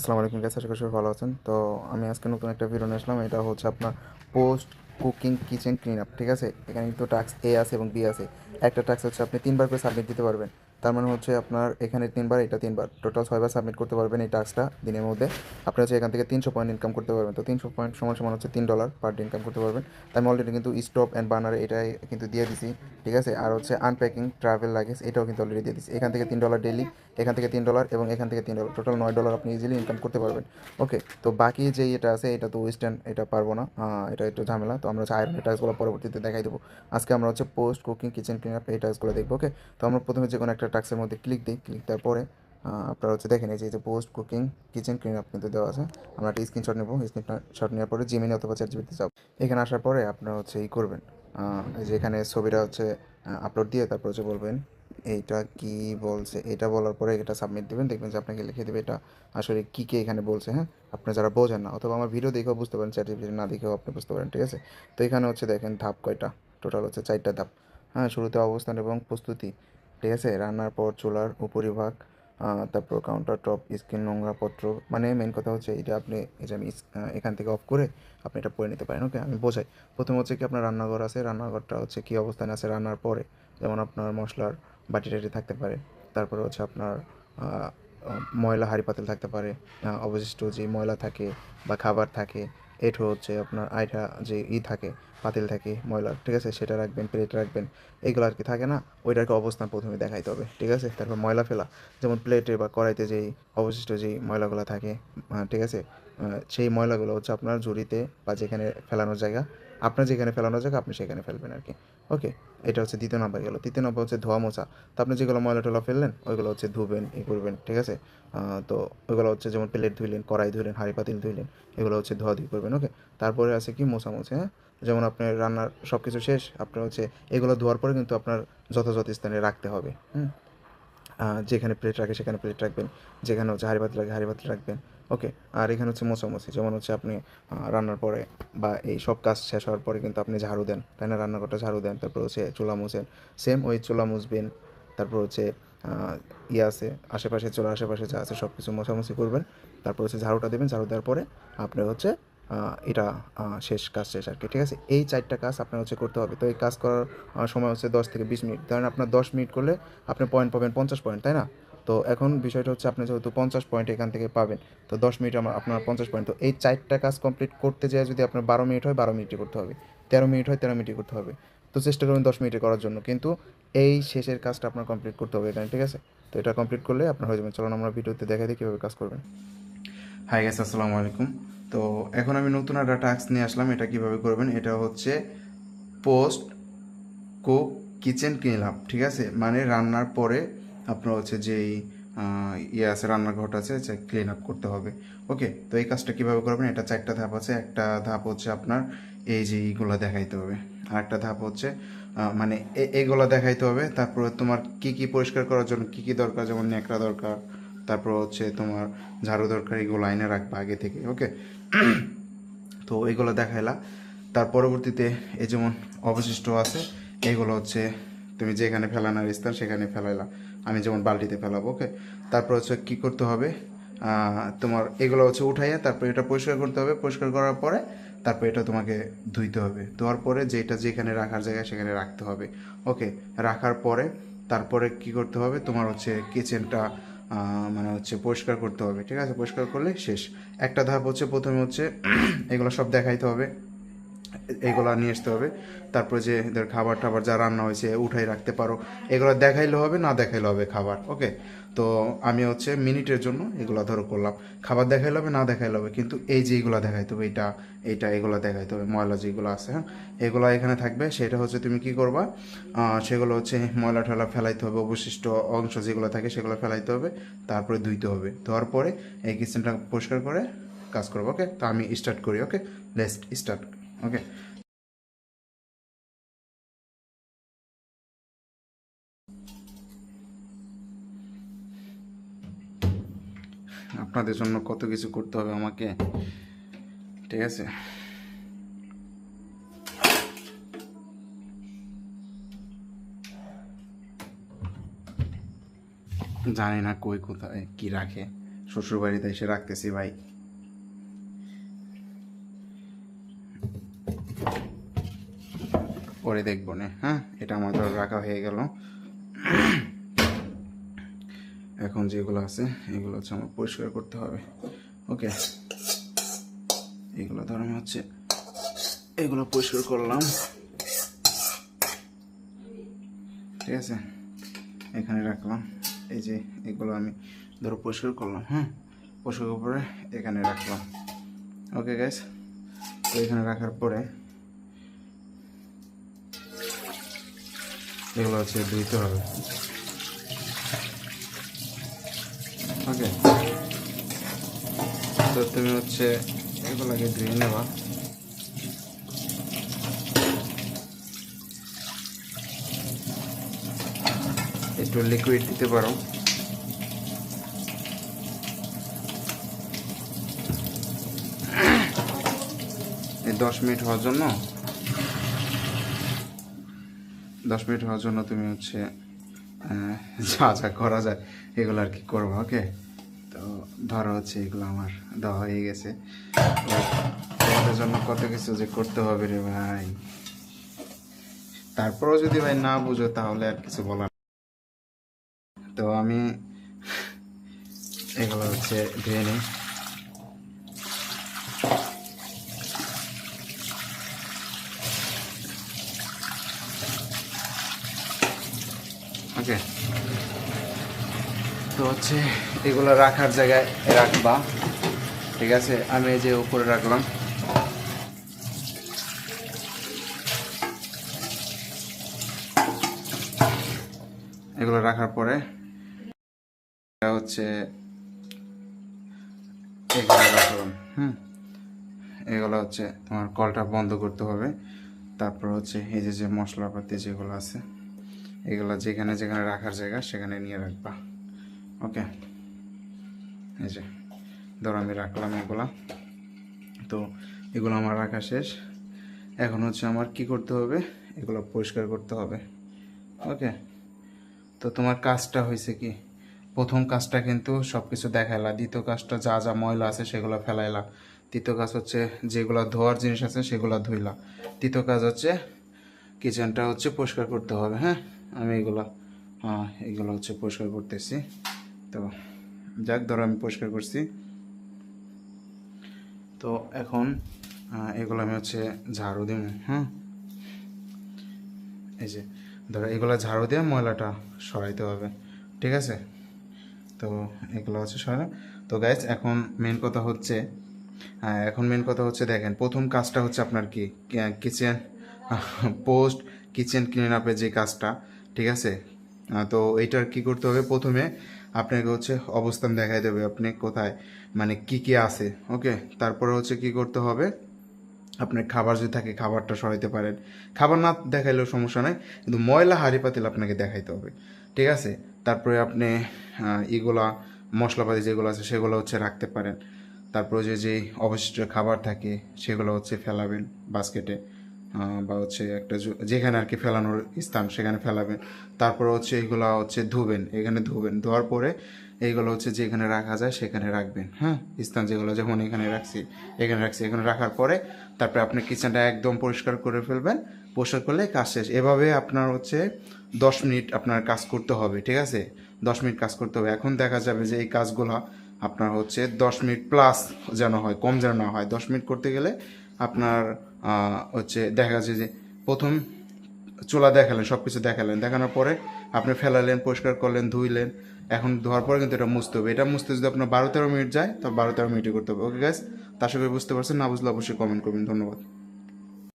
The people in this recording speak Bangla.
আসসালামু আলাইকুম গাইস, আশা করি সবাই ভালো আছেন। তো আমি আজকে নতুন একটা ভিডিও নিয়ে আসলাম। এটা হচ্ছে আপনার post cooking kitchen clean up. ঠিক আছে, এখানে কিন্তু টাস্ক এ আছে এবং বি আছে। একটা টাস্ক হচ্ছে আপনি 3বার করে সাবমিট দিতে পারবেন। তার মানে হচ্ছে আপনার এখানে 3বার, এটা 3বার, টোটাল 6বার সাবমিট করতে পারবেন এই টাস্কটা দিনের মধ্যে। আপনি হচ্ছে এখান থেকে 300 পয়েন্ট ইনকাম করতে পারবেন। তো 300 পয়েন্ট সমান সমান হচ্ছে $3 পার ডে ইনকাম করতে পারবেন। তো আমি অলরেডি কিন্তু স্টপ অ্যান্ড বার্নার এটাই কিন্তু দিয়ে দিছি। ঠিক আছে, আর হচ্ছে আনপ্যাকিং ট্রাভেল লাগেজ এটাও কিন্তু অলরেডি দিয়ে দিছি। এখান থেকে $3 ডেলি, এখান থেকে $3 এবং এখান থেকে $3, টোটাল $9 আপনি ইজিলি ইনকাম করতে পারবেন। ওকে, তো বাকি যে এটা আছে এটা তো ওয়েস্টার্ন, এটা পারবো না, এটা একটু ঝামেলা। তো আমরা হচ্ছে আয়রন টাস্কগুলো পরবর্তীতে দেখাই দেবো। আজকে আমরা হচ্ছে post cooking kitchen clean up এই টাস্কগুলো দেখবো। ওকে, তো আমরা প্রথমে যে কোনো একটা টাস্কের মধ্যে ক্লিক দিই, ক্লিক দেওয়ার পরে আপনারা হচ্ছে দেখেন এই যে post cooking kitchen clean up কিন্তু দেওয়া আছে। আমরা একটা স্ক্রিনশট নেবো, স্ক্রিনশট নেওয়ার পরে জিমিনি অথবা চ্যাটজিপিটিতে যাব। এখানে আসার পরে আপনারা হচ্ছে ই করবেন, এই যে এখানে ছবিটা হচ্ছে আপলোড দিয়ে তারপর হচ্ছে বলবেন এইটা কি বলছে। এটা বলার পরে এটা সাবমিট দেবেন, দেখবেন যে আপনাকে লিখে দেবে এটা আসলে কী কে এখানে বলছে। হ্যাঁ, আপনি যারা বোঝেন না অথবা আমার ভিডিও দেখেও বুঝতে পারেন, চ্যাটজিপিটি না দেখেও আপনি বুঝতে পারেন। ঠিক আছে, তো এখানে হচ্ছে দেখেন ধাপ কয়টা, টোটাল হচ্ছে 4টা ধাপ। হ্যাঁ, শুরুতে অবস্থান এবং প্রস্তুতি। ঠিক আছে, রান্নার পর চুলার উপরিভাগ, তারপর কাউন্টার টপ, স্কিন, নোংরাপত্র। মানে মেন কথা হচ্ছে এটা আপনি এই যে আমি এখান থেকে অফ করে আপনি এটা পড়ে নিতে পারেন। ওকে, আমি বোঝাই। প্রথম হচ্ছে কি আপনার রান্নাঘর আছে, রান্নাঘরটা হচ্ছে কী অবস্থানে আছে রান্নার পরে, যেমন আপনার মশলার বাটি টাটি থাকতে পারে। তারপরে হচ্ছে আপনার ময়লা হাঁড়ি পাতিল থাকতে পারে, অবশিষ্ট যে ময়লা থাকে বা খাবার থাকে। এঠো হচ্ছে আপনার আইঠা যে থাকে, পাতিল থাকে ময়লার। ঠিক আছে, সেটা রাখবেন, প্লেট রাখবেন, এগুলো আর কি থাকে না, ওইটাকে অবস্থান প্রথমে দেখাইতে হবে। ঠিক আছে, তারপর ময়লা ফেলা, যেমন প্লেটে বা কড়াইতে যেই অবশিষ্ট যেই ময়লাগুলো থাকে, ঠিক আছে, সেই ময়লাগুলো হচ্ছে আপনার ঝুড়িতে বা যেখানে ফেলানোর জায়গা, আপনার যেখানে ফেলানোর জায়গা আপনি সেখানে ফেলবেন আর কি। ওকে, এটা হচ্ছে 2 নম্বর গেল। 3 নম্বর হচ্ছে ধোয়া মোছা। তো আপনি যেগুলো ময়লা টলা ফেললেন ওইগুলো হচ্ছে ধুবেন, ই করবেন। ঠিক আছে, তো ওইগুলো হচ্ছে যেমন প্লেট ধুইলেন, কড়াই ধুইলেন, হাঁড়ি পাতিল ধুইলেন, এগুলো হচ্ছে ধোয়াধুয়ি করবেন। ওকে, তারপরে আছে কি মোছামুছি। হ্যাঁ, যেমন আপনার রান্নার সব কিছু শেষ, আপনার হচ্ছে এগুলো ধোয়ার পরে কিন্তু আপনার যথাযথ স্থানে রাখতে হবে। হুম, যেখানে প্লেট রাখে সেখানে প্লেট রাখবেন, যেখানে হচ্ছে হাঁড়ি পাতিল রাখে হাঁড়ি পাতিল রাখবেন। ওকে, আর এখানে হচ্ছে মোছামুছি, যেমন হচ্ছে আপনি রান্নার পরে বা এই সব কাজ শেষ হওয়ার পরে কিন্তু আপনি ঝাড়ু দেন, তাই না? রান্নাঘরটা ঝাড়ু দেন, তারপর হচ্ছে চুলা মুছেন, সেম ওই চুলা মুছবেন। তারপর হচ্ছে ইয়ে আছে আশেপাশে, চুলার আশেপাশে যা আছে সব কিছু মোছামুছি করবেন। তারপর হচ্ছে ঝাড়ুটা দেবেন, ঝাড়ু দেওয়ার পরে আপনি হচ্ছে এটা শেষ, কাজ শেষ আর কি। ঠিক আছে, এই 4টা কাজ আপনার হচ্ছে করতে হবে। তো এই কাজ করার সময় হচ্ছে 10 থেকে 20 মিনিট। ধরেন আপনার 10 মিনিট করলে আপনি পয়েন্ট পাবেন 50 পয়েন্ট, তাই না? তো এখন বিষয়টা হচ্ছে আপনি যেহেতু 50 পয়েন্ট এখান থেকে পাবেন, তো 10 মিনিট আপনার 50 পয়েন্ট। তো এই 4টা কাজ কমপ্লিট করতে যায় যদি আপনার 12 মিনিট হয় 12 মিনিটই করতে হবে, 13 মিনিট হয় 13 মিনিটই করতে হবে। তো চেষ্টা করবেন 10 মিনিটে করার জন্য, কিন্তু এই শেষের কাজটা আপনার কমপ্লিট করতে হবে এখানে। ঠিক আছে, তো এটা কমপ্লিট করলে আপনার হয়ে যাবে। চলুন আমরা ভিডিওতে দেখাই দিই কীভাবে কাজ করবেন। হাই গাইস, আসসালামু আলাইকুম। তো এখন আমি নতুন একটা টাস্ক নিয়ে আসলাম। এটা কিভাবে করবেন, এটা হচ্ছে post cook kitchen clean up. ঠিক আছে, মানে রান্নার পরে আপনার হচ্ছে যেই ইয়ে আছে, রান্নাঘরটা আছে, ক্লিন আপ করতে হবে। ওকে, তো এই কাজটা কীভাবে করবেন, এটা 4টা ধাপ আছে। একটা ধাপ হচ্ছে আপনার এই যে এইগুলো দেখাইতে হবে, আর একটা ধাপ হচ্ছে মানে এইগুলো দেখাইতে হবে। তারপরে তোমার কি কি পরিষ্কার করার জন্য কি কি দরকার, যেমন ন্যাকড়া দরকার, তারপর হচ্ছে তোমার ঝাড়ু দরকার, এগুলো লাইনে রাখবা আগে থেকে। ওকে, তো এইগুলো দেখাইলা। তার পরবর্তীতে এই যেমন অবশিষ্ট আছে, এইগুলো হচ্ছে তুমি যেখানে ফেলানোর স্থান সেখানে ফেলাইলা। আমি যেমন বালতিতে ফেলাবো। ওকে, তারপর হচ্ছে কী করতে হবে, তোমার এগুলো হচ্ছে উঠাইয়া তারপর এটা পরিষ্কার করতে হবে। পরিষ্কার করার পরে তারপর এটা তোমাকে ধুইতে হবে। ধোয়ার পরে যেটা যেখানে রাখার জায়গায় সেখানে রাখতে হবে। ওকে, রাখার পরে তারপরে কি করতে হবে, তোমার হচ্ছে কিচেনটা মানে হচ্ছে পরিষ্কার করতে হবে। ঠিক আছে, পরিষ্কার করলে শেষ। একটা ধাপ হচ্ছে প্রথমে হচ্ছে এগুলো সব দেখাইতে হবে, এগুলো নিয়ে আসতে হবে। তারপরে যে এদের খাবার টাবার যা রান্না হয়েছে উঠাই রাখতে পারো, এগুলো দেখাইলে হবে, না দেখাইলে হবে খাবার। ওকে, তো আমি হচ্ছে মিনিটের জন্য এগুলো ধরো করলাম। খাবার দেখাইলে হবে, না দেখাইলে হবে, কিন্তু এই যে এইগুলো দেখাইতে হবে, এইটা এইটা এগুলো দেখাইতে হবে। ময়লা যেগুলো আছে, হ্যাঁ, এগুলো এখানে থাকবে। সেটা হচ্ছে তুমি কি করবা, সেগুলো হচ্ছে ময়লা টয়লা ফেলাইতে হবে, অবশিষ্ট অংশ যেগুলো থাকে সেগুলো ফেলাইতে হবে। তারপরে ধুইতে হবে, ধোয়ার পরে এই কিচেনটা পরিষ্কার করে কাজ করবো। ওকে, তো আমি স্টার্ট করি। ওকে, লেটস স্টার্ট। ওকে, আপনাদের জন্য কত কিছু করতে হবে আমাকে। ঠিক আছে, জানি না কই কোথায় কি রাখে, শ্বশুর বাড়িতে এসে রাখতেছি ভাই। পরে দেখবো না। হ্যাঁ, এটা আমাদের রাখা হয়ে গেল। এখন যেগুলো আছে এগুলো হচ্ছে আমার পরিষ্কার করতে হবে। ওকে, এগুলো ধর আমি হচ্ছে এগুলো পরিষ্কার করলাম, ঠিক আছে, এখানে রাখলাম। এই যে এগুলো আমি ধরো পরিষ্কার করলাম, হ্যাঁ, পরিষ্কার করার পরে এখানে রাখলাম। ওকে গাইস, তো এখানে রাখার পরে এগুলো হচ্ছে ধুইতে হবে। ওকে, তো তুমি হচ্ছে এগুলোকে ধুয়ে নেবা। একটু লিকুইড দিতে পারো। এই 10 মিনিট হওয়ার জন্য তুমি হচ্ছে যা যা করা যায় এগুলো আর কি করবো। ওকে, তো ধরো হচ্ছে এগুলো আমার দেওয়া হয়ে গেছে। তো তোমাদের জন্য কত কিছু যে করতে হবে রে ভাই, তারপরেও যদি ভাই না বুঝো তাহলে আর কিছু বলার। তো আমি এগুলো হচ্ছে ধুয়ে নিই। ওকে, তো হচ্ছে এগুলো রাখার জায়গায় রাখবা, ঠিক আছে। আমি এই যে উপরে রাখলাম। এগুলো রাখার পরে হচ্ছে এগুলো রাখলাম। এগুলো হচ্ছে তোমার কলটা বন্ধ করতে হবে। তারপর হচ্ছে এই যে মশলাপাতি যেগুলো আছে এগুলো যেখানে যেখানে রাখার জায়গা সেখানে নিয়ে রাখবা। ওকে, এই যে ধরো আমি রাখলাম এগুলা। তো এগুলো আমার রাখা শেষ। এখন হচ্ছে আমার কি করতে হবে, এগুলো পরিষ্কার করতে হবে। ওকে, তো তোমার কাজটা হয়েছে কি, প্রথম কাজটা কিন্তু সব কিছু দেখাইলা, দ্বিতীয় কাজটা যা যা ময়লা আছে সেগুলো ফেলাইলা, তৃতীয় কাজ হচ্ছে যেগুলো ধোয়ার জিনিস আছে সেগুলো ধুইলা, তৃতীয় কাজ হচ্ছে কিচেনটা হচ্ছে পরিষ্কার করতে হবে। হ্যাঁ, আমি এগুলো হচ্ছে পরিষ্কার করতেছি। তো যাক, ধরো আমি পরিষ্কার করছি। তো এখন এগুলো আমি হচ্ছে ঝাড়ু দিব। হ্যাঁ, এই যে ধরো এগুলো ঝাড়ু দিয়ে ময়লাটা সরাইতে হবে, ঠিক আছে। তো এগুলো হচ্ছে সরাই। তো গাইজ, এখন মেন কথা হচ্ছে দেখেন, প্রথম কাজটা হচ্ছে আপনার কি কিচেন কিচেন ক্লিন আপের যে কাজটা, ঠিক আছে। তো এইটার কি করতে হবে, প্রথমে আপনাকে হচ্ছে অবস্থান দেখাই দেবে আপনি কোথায় মানে কি কি আছে। ওকে, তারপরে হচ্ছে কি করতে হবে, আপনার খাবার যদি থাকে খাবারটা সরাইতে পারেন, খাবার না দেখাইলেও সমস্যা নাই, কিন্তু ময়লা হাঁড়ি পাতিল আপনাকে দেখাইতে হবে, ঠিক আছে। তারপরে আপনি এগুলা মশলাপাতি যেগুলো আছে সেগুলো হচ্ছে রাখতে পারেন। তারপরে যেই অবশিষ্ট খাবার থাকে সেগুলো হচ্ছে ফেলাবেন বাস্কেটে, বা হচ্ছে একটা যেখানে আর কি ফেলানোর স্থান সেখানে ফেলাবেন। তারপরে হচ্ছে এইগুলো হচ্ছে ধুবেন, এখানে ধোয়ার পরে এইগুলো হচ্ছে যেখানে রাখা যায় সেখানে রাখবেন। হ্যাঁ, স্থান যেগুলো যেমন এখানে রাখার পরে তারপরে আপনি কিচেনটা একদম পরিষ্কার করে ফেলবেন। পরিষ্কার করলে কাজ শেষ। এভাবে আপনার হচ্ছে 10 মিনিট আপনার কাজ করতে হবে, ঠিক আছে। 10 মিনিট কাজ করতে হবে। এখন দেখা যাবে যে এই কাজগুলো আপনার হচ্ছে 10 মিনিট প্লাস যেন হয়, কম যেন না হয়। 10 মিনিট করতে গেলে আপনার হচ্ছে দেখা যাচ্ছে যে প্রথম চুলা দেখালেন, সব কিছু দেখানোর পরে আপনি ফেলালেন, পরিষ্কার করলেন, ধুইলেন। এখন ধোয়ার পরে কিন্তু এটা মুছতে হবে। এটা মুছতে যদি আপনার 12-13 মিনিট যায় তো 12-13 মিনিটে করতে হবে। ওকে গাইস, তা আশা করি বুঝতে পারছেন। না বুঝলে অবশ্যই কমেন্ট করবেন। ধন্যবাদ।